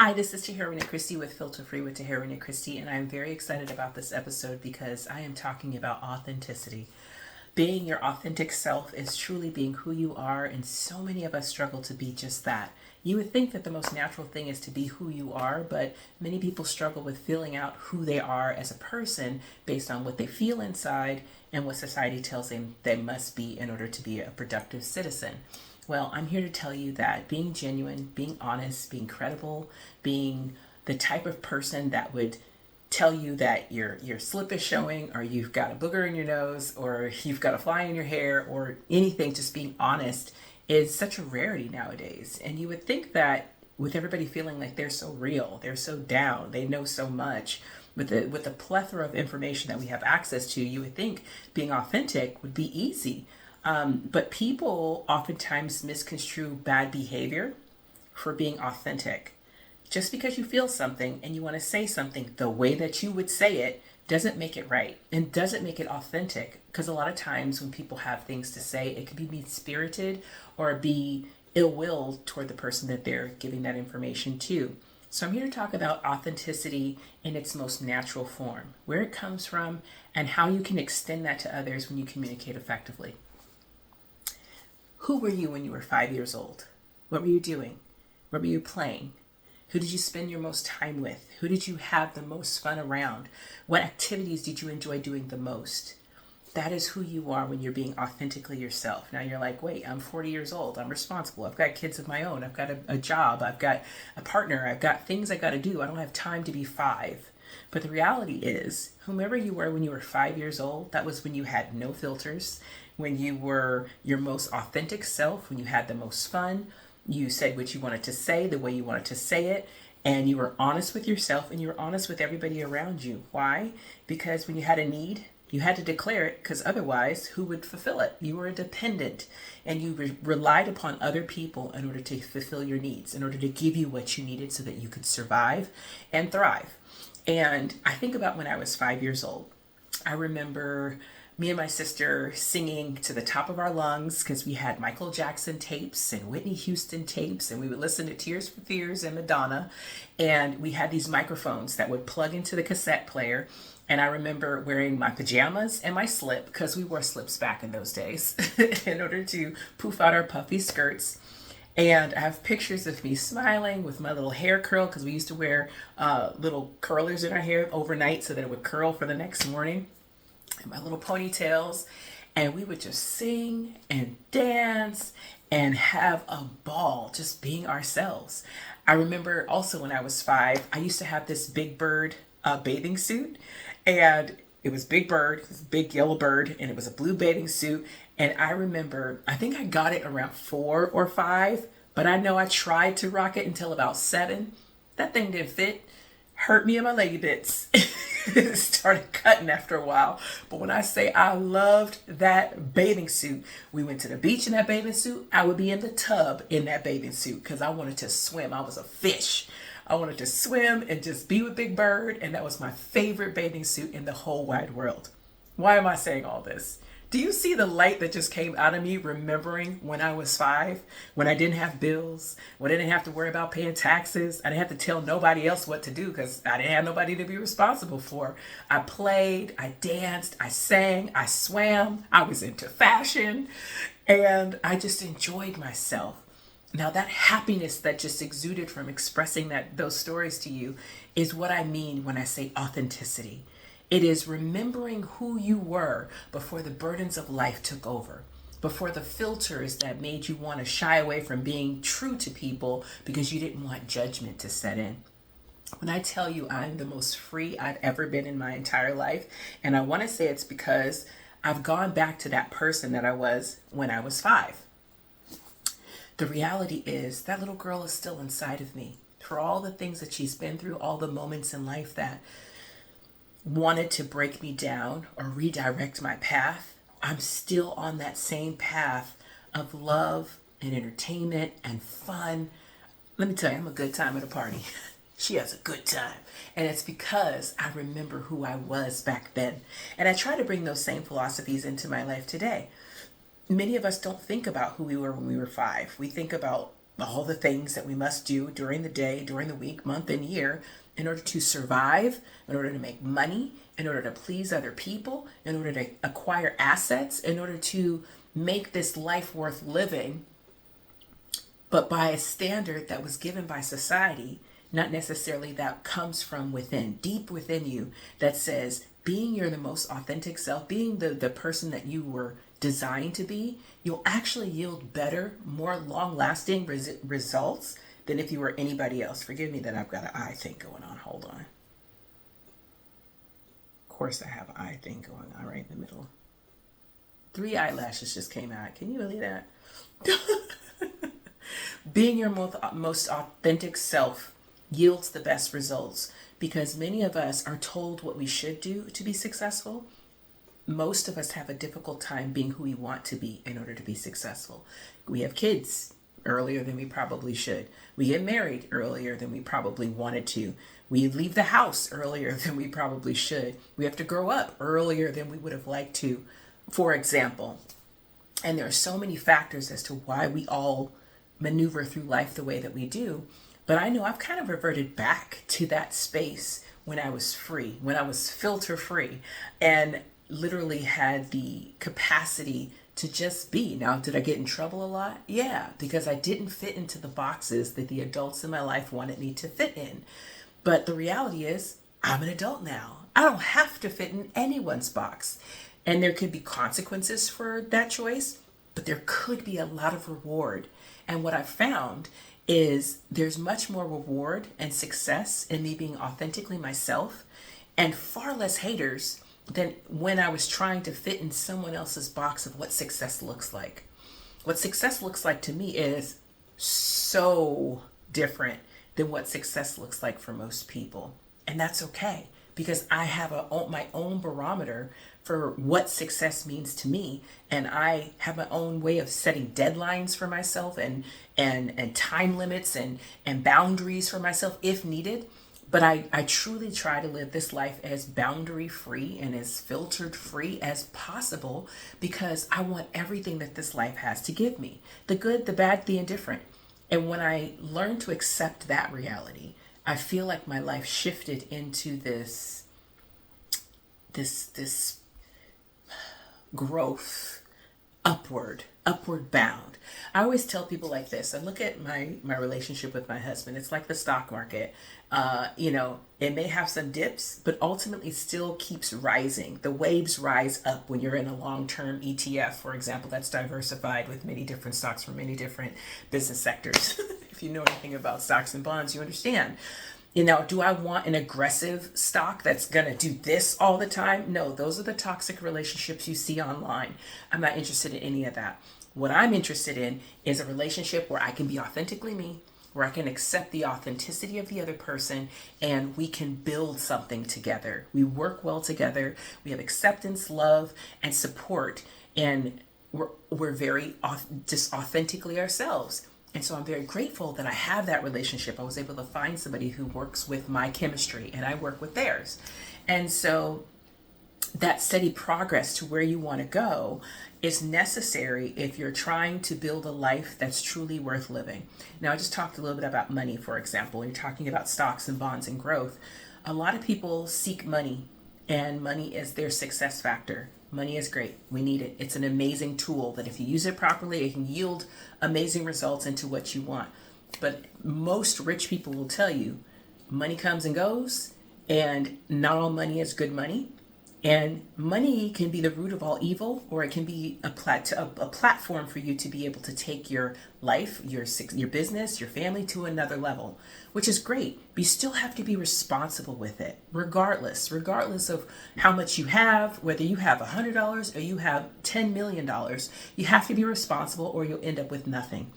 Hi, this is Tahera Rene Christy with Filter Free with Tahera Rene Christy, and I'm very excited about this episode because I am talking about authenticity. Being your authentic self is truly being who you are, and so many of us struggle to be just that. You would think that the most natural thing is to be who you are, but many people struggle with feeling out who they are as a person based on what they feel inside and what society tells them they must be in order to be a productive citizen. Well, I'm here to tell you that being genuine, being honest, being credible, being the type of person that would tell you that your slip is showing, or you've got a booger in your nose, or you've got a fly in your hair, or anything, just being honest is such a rarity nowadays. And you would think that with everybody feeling like they're so real, they're so down, they know so much, with the plethora of information that we have access to, you would think being authentic would be easy. But people oftentimes misconstrue bad behavior for being authentic. Just because you feel something and you want to say something the way that you would say it doesn't make it right and doesn't make it authentic. Because a lot of times when people have things to say, it could be mean-spirited or be ill-willed toward the person that they're giving that information to. So I'm here to talk about authenticity in its most natural form, where it comes from, and how you can extend that to others when you communicate effectively. Who were you when you were 5 years old? What were you doing? What were you playing? Who did you spend your most time with? Who did you have the most fun around? What activities did you enjoy doing the most? That is who you are when you're being authentically yourself. Now you're like, wait, I'm 40 years old. I'm responsible. I've got kids of my own. I've got a job. I've got a partner. I've got things I got to do. I don't have time to be five. But the reality is, whomever you were when you were 5 years old, that was when you had no filters, when you were your most authentic self, when you had the most fun. You said what you wanted to say, the way you wanted to say it, and you were honest with yourself and you were honest with everybody around you. Why? Because when you had a need, you had to declare it, because otherwise, who would fulfill it? You were a dependent, and you relied upon other people in order to fulfill your needs, in order to give you what you needed so that you could survive and thrive. And I think about when I was 5 years old. I remember me and my sister singing to the top of our lungs because we had Michael Jackson tapes and Whitney Houston tapes, and we would listen to Tears for Fears and Madonna. And we had these microphones that would plug into the cassette player. And I remember wearing my pajamas and my slip, because we wore slips back in those days, in order to poof out our puffy skirts. And I have pictures of me smiling with my little hair curl, because we used to wear little curlers in our hair overnight so that it would curl for the next morning. And my little ponytails. And we would just sing and dance and have a ball just being ourselves. I remember also when I was 5, I used to have this Big Bird bathing suit. And it was Big Bird, this big yellow bird, and it was a blue bathing suit. And I remember, I think I got it around 4 or 5, but I know I tried to rock it until about 7. That thing didn't fit, hurt me in my leggy bits. It started cutting after a while. But when I say I loved that bathing suit, we went to the beach in that bathing suit. I would be in the tub in that bathing suit because I wanted to swim. I was a fish. I wanted to swim and just be with Big Bird, and that was my favorite bathing suit in the whole wide world. Why am I saying all this? Do you see the light that just came out of me remembering when I was 5, when I didn't have bills, when I didn't have to worry about paying taxes, I didn't have to tell nobody else what to do because I didn't have nobody to be responsible for. I played, I danced, I sang, I swam, I was into fashion, and I just enjoyed myself. Now that happiness that just exuded from expressing those stories to you is what I mean when I say authenticity. It is remembering who you were before the burdens of life took over, before the filters that made you want to shy away from being true to people because you didn't want judgment to set in. When I tell you I'm the most free I've ever been in my entire life, and I want to say it's because I've gone back to that person that I was when I was 5. The reality is that little girl is still inside of me. For all the things that she's been through, all the moments in life that wanted to break me down or redirect my path, I'm still on that same path of love and entertainment and fun. Let me tell you, I'm a good time at a party. She has a good time. And it's because I remember who I was back then. And I try to bring those same philosophies into my life today. Many of us don't think about who we were when we were 5. We think about all the things that we must do during the day, during the week, month, and year in order to survive, in order to make money, in order to please other people, in order to acquire assets, in order to make this life worth living, but by a standard that was given by society, not necessarily that comes from within, deep within you, that says being your the most authentic self, being the person that you were designed to be, you'll actually yield better, more long-lasting results than if you were anybody else. Forgive me that I've got an eye thing going on. Hold on. Of course I have an eye thing going on right in the middle. 3 eyelashes just came out. Can you believe that? Being your most authentic self yields the best results, because many of us are told what we should do to be successful. Most of us have a difficult time being who we want to be in order to be successful. We have kids earlier than we probably should. We get married earlier than we probably wanted to. We leave the house earlier than we probably should. We have to grow up earlier than we would have liked to, for example. And there are so many factors as to why we all maneuver through life the way that we do. But I know I've kind of reverted back to that space when I was free, when I was filter free, and literally had the capacity to just be. Now, did I get in trouble a lot? Yeah, because I didn't fit into the boxes that the adults in my life wanted me to fit in. But the reality is, I'm an adult now. I don't have to fit in anyone's box. And there could be consequences for that choice, but there could be a lot of reward. And what I've found is there's much more reward and success in me being authentically myself, and far less haters than when I was trying to fit in someone else's box of what success looks like. What success looks like to me is so different than what success looks like for most people. And that's okay, because I have my own barometer for what success means to me. And I have my own way of setting deadlines for myself and time limits and boundaries for myself if needed. But I truly try to live this life as boundary free and as filtered free as possible, because I want everything that this life has to give me. The good, the bad, the indifferent. And when I learned to accept that reality, I feel like my life shifted into this growth, upward bound. I always tell people like this. I look at my relationship with my husband. It's like the stock market. It may have some dips, but ultimately still keeps rising. The waves rise up when you're in a long-term ETF, for example, that's diversified with many different stocks from many different business sectors. If you know anything about stocks and bonds, you understand. Do I want an aggressive stock that's going to do this all the time? No, those are the toxic relationships you see online. I'm not interested in any of that. What I'm interested in is a relationship where I can be authentically me, where I can accept the authenticity of the other person, and we can build something together. We work well together. We have acceptance, love, and support, and we're very just authentically ourselves. And so I'm very grateful that I have that relationship. I was able to find somebody who works with my chemistry and I work with theirs. And so that steady progress to where you want to go is necessary if you're trying to build a life that's truly worth living. Now, I just talked a little bit about money, for example. You're talking about stocks and bonds and growth. A lot of people seek money, and money is their success factor. Money is great. We need it. It's an amazing tool that if you use it properly, it can yield amazing results into what you want. But most rich people will tell you money comes and goes, and not all money is good money. And money can be the root of all evil, or it can be a platform for you to be able to take your life, your business, your family to another level, which is great. But you still have to be responsible with it, regardless of how much you have, whether you have $100 or you have $10 million. You have to be responsible, or you'll end up with nothing.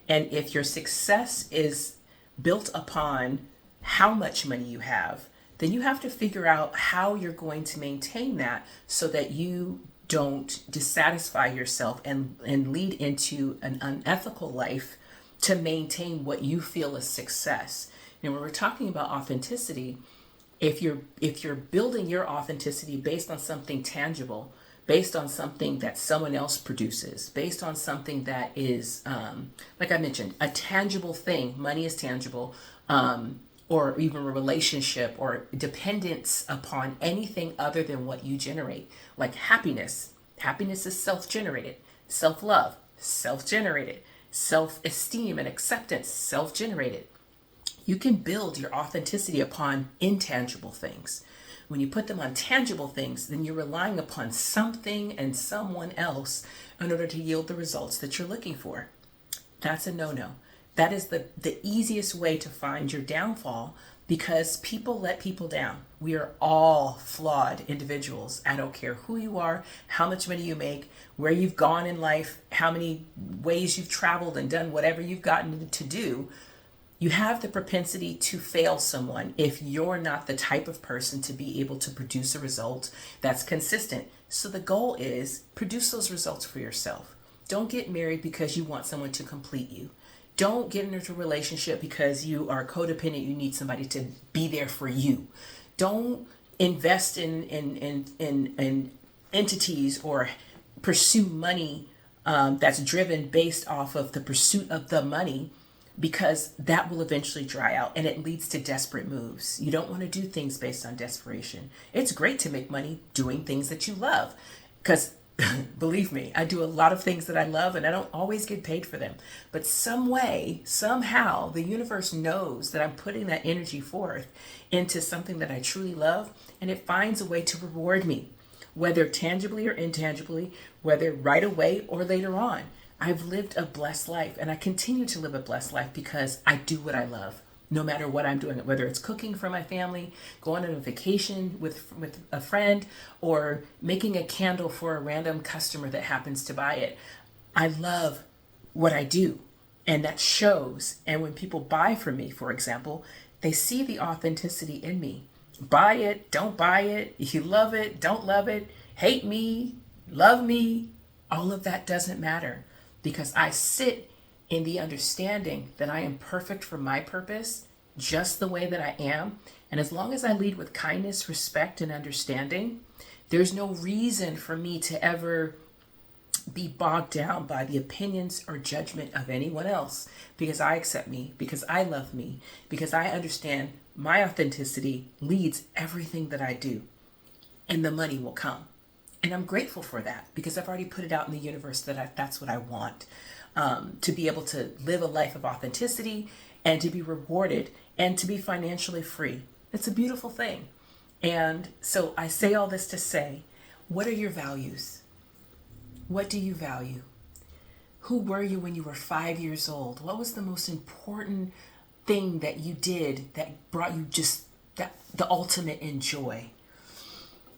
And if your success is built upon how much money you have, then you have to figure out how you're going to maintain that so that you don't dissatisfy yourself and lead into an unethical life to maintain what you feel is success. When we're talking about authenticity, if you're building your authenticity based on something tangible, based on something that someone else produces, based on something that is, like I mentioned, a tangible thing. Money is tangible, or even a relationship or dependence upon anything other than what you generate. Like happiness. Happiness is self-generated. Self-love, self-generated. Self-esteem and acceptance, self-generated. You can build your authenticity upon intangible things. When you put them on tangible things, then you're relying upon something and someone else in order to yield the results that you're looking for. That's a no-no. That is the easiest way to find your downfall, because people let people down. We are all flawed individuals. I don't care who you are, how much money you make, where you've gone in life, how many ways you've traveled and done whatever you've gotten to do. You have the propensity to fail someone if you're not the type of person to be able to produce a result that's consistent. So the goal is produce those results for yourself. Don't get married because you want someone to complete you. Don't get into a relationship because you are codependent. You need somebody to be there for you. Don't invest in entities or pursue money that's driven based off of the pursuit of the money, because that will eventually dry out and it leads to desperate moves. You don't want to do things based on desperation. It's great to make money doing things that you love, because believe me, I do a lot of things that I love and I don't always get paid for them. But some way, somehow, the universe knows that I'm putting that energy forth into something that I truly love, and it finds a way to reward me, whether tangibly or intangibly, whether right away or later on. I've lived a blessed life, and I continue to live a blessed life because I do what I love, no matter what I'm doing, whether it's cooking for my family, going on a vacation with a friend, or making a candle for a random customer that happens to buy it. I love what I do, and that shows. And when people buy from me, for example, they see the authenticity in me. Buy it, don't buy it, if you love it, don't love it, hate me, love me, all of that doesn't matter, because I sit in the understanding that I am perfect for my purpose, just the way that I am. And as long as I lead with kindness, respect, and understanding, there's no reason for me to ever be bogged down by the opinions or judgment of anyone else, because I accept me, because I love me, because I understand my authenticity leads everything that I do, and the money will come. And I'm grateful for that, because I've already put it out in the universe that that's what I want, to be able to live a life of authenticity and to be rewarded and to be financially free. It's a beautiful thing. And so I say all this to say, what are your values? What do you value? Who were you when you were 5 years old? What was the most important thing that you did that brought you just the ultimate in joy?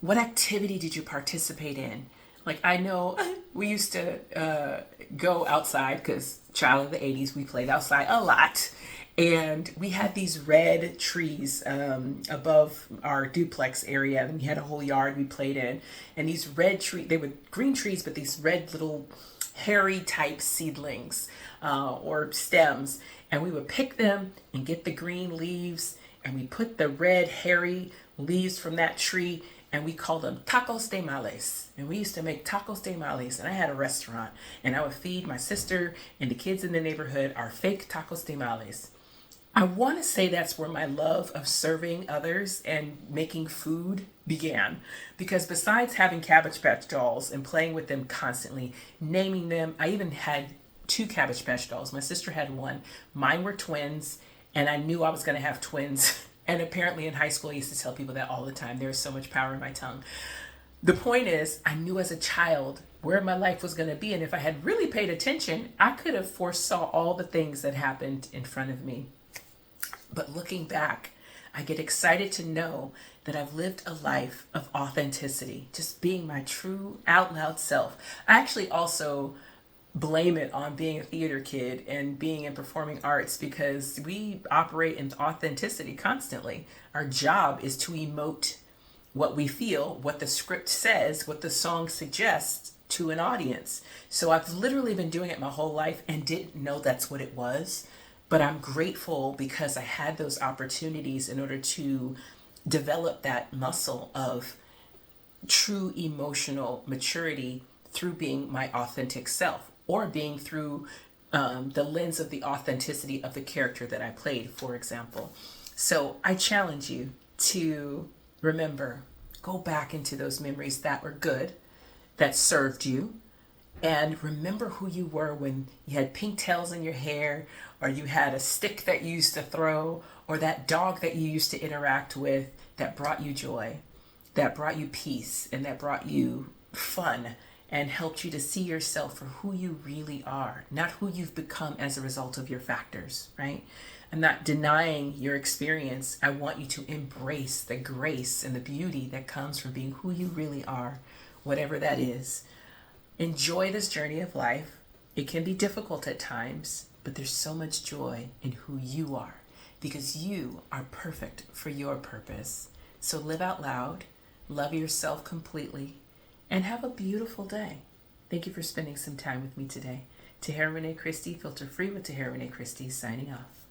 What activity did you participate in? Like, I know we used to go outside, because child of the 80s, we played outside a lot. And we had these red trees above our duplex area, and we had a whole yard we played in. And these red trees, they were green trees, but these red little hairy type seedlings or stems. And we would pick them and get the green leaves, and we put the red hairy leaves from that tree, and we called them tacos de males. And we used to make tacos de males. And I had a restaurant, and I would feed my sister and the kids in the neighborhood our fake tacos de males. I want to say that's where my love of serving others and making food began. Because besides having Cabbage Patch dolls and playing with them constantly, naming them, I even had 2 Cabbage Patch dolls. My sister had 1. Mine were twins, and I knew I was going to have twins. And apparently in high school, I used to tell people that all the time. There was so much power in my tongue. The point is, I knew as a child where my life was going to be. And if I had really paid attention, I could have foresaw all the things that happened in front of me. But looking back, I get excited to know that I've lived a life of authenticity, just being my true out loud self. I actually also blame it on being a theater kid and being in performing arts, because we operate in authenticity constantly. Our job is to emote what we feel, what the script says, what the song suggests to an audience. So I've literally been doing it my whole life and didn't know that's what it was. But I'm grateful because I had those opportunities in order to develop that muscle of true emotional maturity through being my authentic self, or being through the lens of the authenticity of the character that I played, for example. So I challenge you to remember, go back into those memories that were good, that served you, and remember who you were when you had pink tails in your hair, or you had a stick that you used to throw, or that dog that you used to interact with that brought you joy, that brought you peace, and that brought you fun, and helped you to see yourself for who you really are, not who you've become as a result of your factors, right? I'm not denying your experience. I want you to embrace the grace and the beauty that comes from being who you really are, whatever that is. Enjoy this journey of life. It can be difficult at times, but there's so much joy in who you are, because you are perfect for your purpose. So live out loud, love yourself completely, and have a beautiful day. Thank you for spending some time with me today. Tahera Rene Christy, Filter Free with Tahera Rene Christy, signing off.